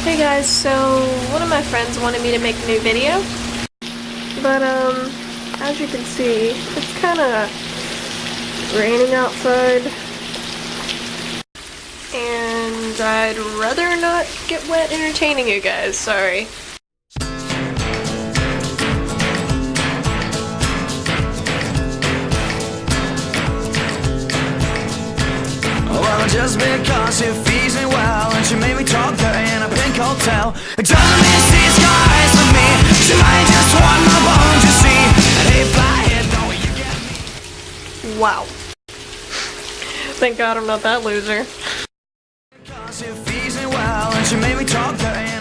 Hey guys, so one of my friends wanted me to make a new video, but as you can see, it's kind of raining outside, and I'd rather not get wet entertaining you guys, sorry. Well, just because she feeds me well and she made me talk dirty in a pink hotel, it doesn't mean she's got eyes for me. She might just want my bones, you see. And hey, flyhead, don't you get me? Wow. Thank God I'm not that loser. Because she feeds me well and she made me talk dirty